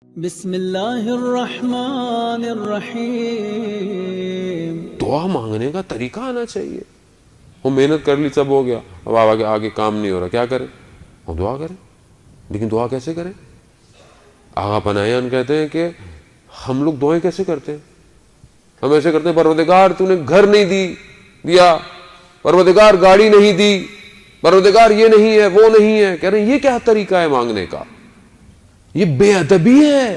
بسم اللہ الرحمن الرحیم. دعا مانگنے کا طریقہ آنا چاہیے. وہ محنت کر لی، سب ہو گیا، اب آگے کام نہیں ہو رہا، کیا کریں؟ وہ دعا کریں. لیکن دعا کیسے کریں؟ آغا پناہیان کہتے ہیں کہ ہم لوگ دعائیں کیسے کرتے ہیں؟ ہم ایسے کرتے ہیں، پروردگار تو نے گھر نہیں دیا، پروردگار گاڑی نہیں دی، پروردگار یہ نہیں ہے، وہ نہیں ہے. کہہ رہے ہیں یہ کیا طریقہ ہے مانگنے کا؟ یہ بے ادبی ہے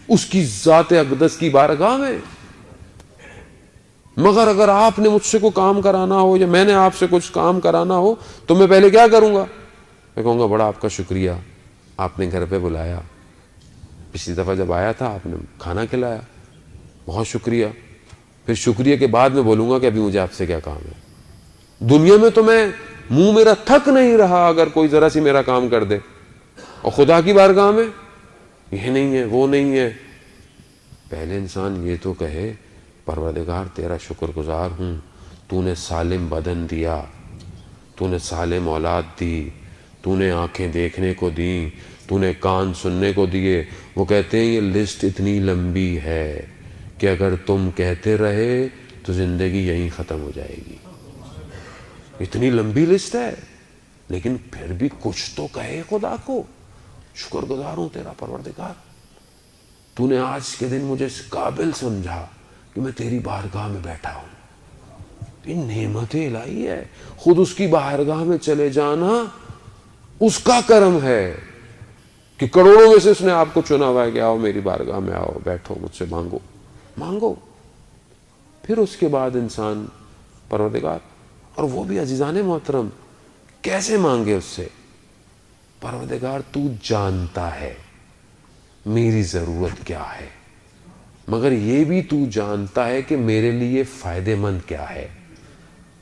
اس کی ذات اقدس کی بارگاہ میں. مگر اگر آپ نے مجھ سے کوئی کام کرانا ہو یا میں نے آپ سے کچھ کام کرانا ہو تو میں پہلے کیا کروں گا؟ میں کہوں گا بڑا آپ کا شکریہ، آپ نے گھر پہ بلایا، پچھلی دفعہ جب آیا تھا آپ نے کھانا کھلایا، بہت شکریہ. پھر شکریہ کے بعد میں بولوں گا کہ ابھی مجھے آپ سے کیا کام ہے. دنیا میں تو میں منہ میرا تھک نہیں رہا اگر کوئی ذرا سی میرا کام کر دے، اور خدا کی بارگاہ میں یہ نہیں ہے، وہ نہیں ہے. پہلے انسان یہ تو کہے پروردگار تیرا شکر گزار ہوں، تو نے سالم بدن دیا، تو نے سالم اولاد دی، تو نے آنکھیں دیکھنے کو دیں، تو نے کان سننے کو دیے. وہ کہتے ہیں یہ لسٹ اتنی لمبی ہے کہ اگر تم کہتے رہے تو زندگی یہیں ختم ہو جائے گی. اتنی لمبی لسٹ ہے، لیکن پھر بھی کچھ تو کہے خدا کو. شکر گزار ہوں تیرا پروردگار، تو نے آج کے دن مجھے اس قابل سمجھا کہ میں تیری بارگاہ میں بیٹھا ہوں. یہ نعمت الہی ہے. خود اس کی بارگاہ میں چلے جانا اس کا کرم ہے کہ کروڑوں میں سے اس نے آپ کو چنا ہوا ہے کہ آؤ میری بارگاہ میں، آؤ بیٹھو، مجھ سے مانگو. پھر اس کے بعد انسان پروردگار، اور وہ بھی عزیزان محترم کیسے مانگے اس سے؟ پروردگار تو جانتا ہے میری ضرورت کیا ہے، مگر یہ بھی تو جانتا ہے کہ میرے لیے فائدہ مند کیا ہے.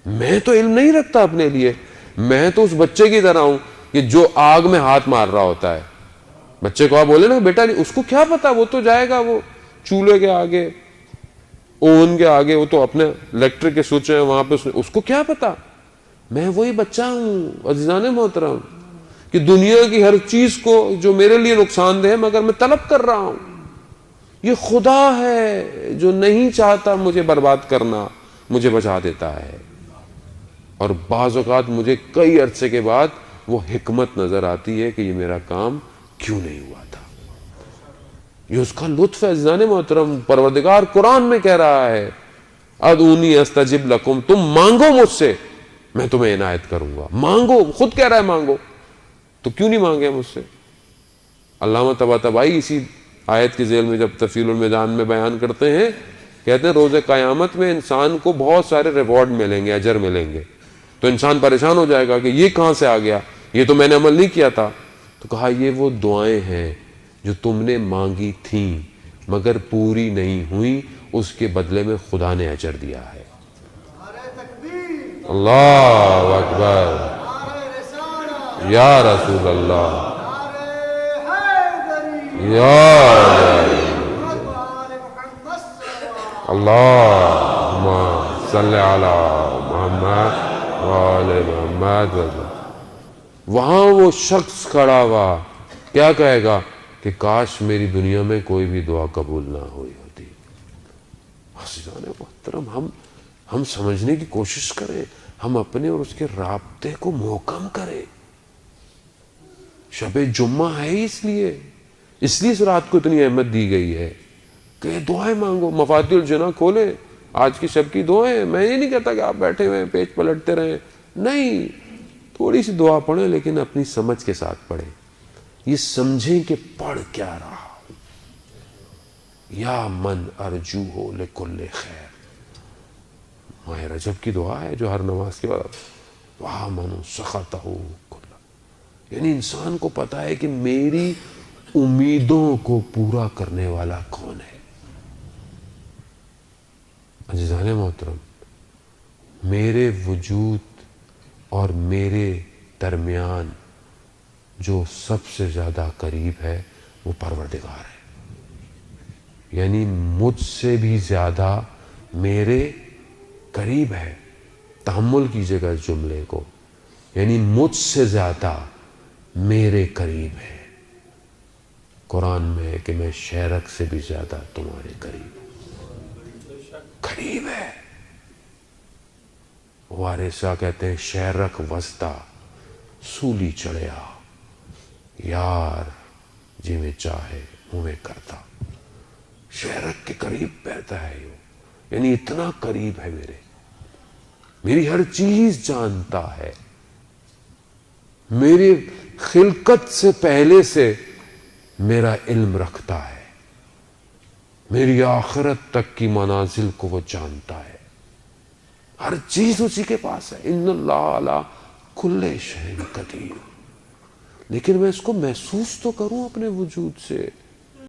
میں تو علم نہیں رکھتا اپنے لیے، میں تو اس بچے کی طرح ہوں کہ جو آگ میں ہاتھ مار رہا ہوتا ہے. بچے کو آپ بولے نا بیٹا، اس کو کیا پتا، وہ تو جائے گا وہ چولہے کے آگے، اوون کے آگے، وہ تو اپنے الیکٹرک کے سوئچ ہیں وہاں پہ، اس کو کیا پتا. میں وہی بچہ ہوں عزیزان محترم کہ دنیا کی ہر چیز کو جو میرے لیے نقصان دہ ہے مگر میں طلب کر رہا ہوں. یہ خدا ہے جو نہیں چاہتا مجھے برباد کرنا، مجھے بچا دیتا ہے. اور بعض اوقات مجھے کئی عرصے کے بعد وہ حکمت نظر آتی ہے کہ یہ میرا کام کیوں نہیں ہوا تھا. یہ اس کا لطف ہے عزیزان محترم. پروردگار قرآن میں کہہ رہا ہے ادعونی استجب لکم، تم مانگو مجھ سے میں تمہیں عنایت کروں گا. مانگو، خود کہہ رہا ہے مانگو، تو کیوں نہیں مانگے مجھ سے؟ علامہ طباطبائی اسی آیت کی ذیل میں جب تفصیل المیدان میں بیان کرتے ہیں، کہتے ہیں روز قیامت میں انسان کو بہت سارے ریوارڈ ملیں گے، اجر ملیں گے. تو انسان پریشان ہو جائے گا کہ یہ کہاں سے آ گیا، یہ تو میں نے عمل نہیں کیا تھا. تو کہا یہ وہ دعائیں ہیں جو تم نے مانگی تھیں مگر پوری نہیں ہوئی، اس کے بدلے میں خدا نے اجر دیا ہے. اللہ اکبر، یا رسول اللہ، یا اللہم صلی علی محمد وآل محمد. وہاں وہ شخص کھڑا ہوا کیا کہے گا کہ کاش میری دنیا میں کوئی بھی دعا قبول نہ ہوئی ہوتی. عزیزان محترم، ہم سمجھنے کی کوشش کریں، ہم اپنے اور اس کے رابطے کو محکم کریں. شب جمعہ ہے اس لیے اس رات کو اتنی اہمیت دی گئی ہے کہ دعائیں مانگو. مفاتیح الجنہ کھولیں، آج کی شب کی دعائیں. میں یہ نہیں کہتا کہ آپ بیٹھے ہوئے پیج پلٹتے رہیں، نہیں، تھوڑی سی دعا پڑھیں لیکن اپنی سمجھ کے ساتھ پڑھیں. یہ سمجھیں کہ پڑھ کیا رہا ہوں. یا من ارجو ہو لکل خیر، ماہ رجب کی دعا ہے جو ہر نماز کے بعد، وہاں منو سخط ہو کلا، یعنی انسان کو پتا ہے کہ میری امیدوں کو پورا کرنے والا کون ہے. عزیزان محترم، میرے وجود اور میرے درمیان جو سب سے زیادہ قریب ہے وہ پروردگار ہے. یعنی مجھ سے بھی زیادہ میرے قریب ہے. تحمل کیجئے گا اس جملے کو، یعنی مجھ سے زیادہ میرے قریب ہے. قرآن میں ہے کہ میں شیرک سے بھی زیادہ تمہارے قریب ہوں. قریب ہے. وارثہ کہتے ہیں شیرک وسطا سولی چڑھیا یار جی میں چاہے میں کرتا. شیرک کے قریب بیٹھتا ہے یعنی اتنا قریب ہے میری ہر چیز جانتا ہے, میری خلقت سے پہلے سے میرا علم رکھتا ہے, میری آخرت تک کی منازل کو وہ جانتا ہے, ہر چیز اسی کے پاس ہے. ان اللہ علی کل شیء قدیر. لیکن میں اس کو محسوس تو کروں اپنے وجود سے.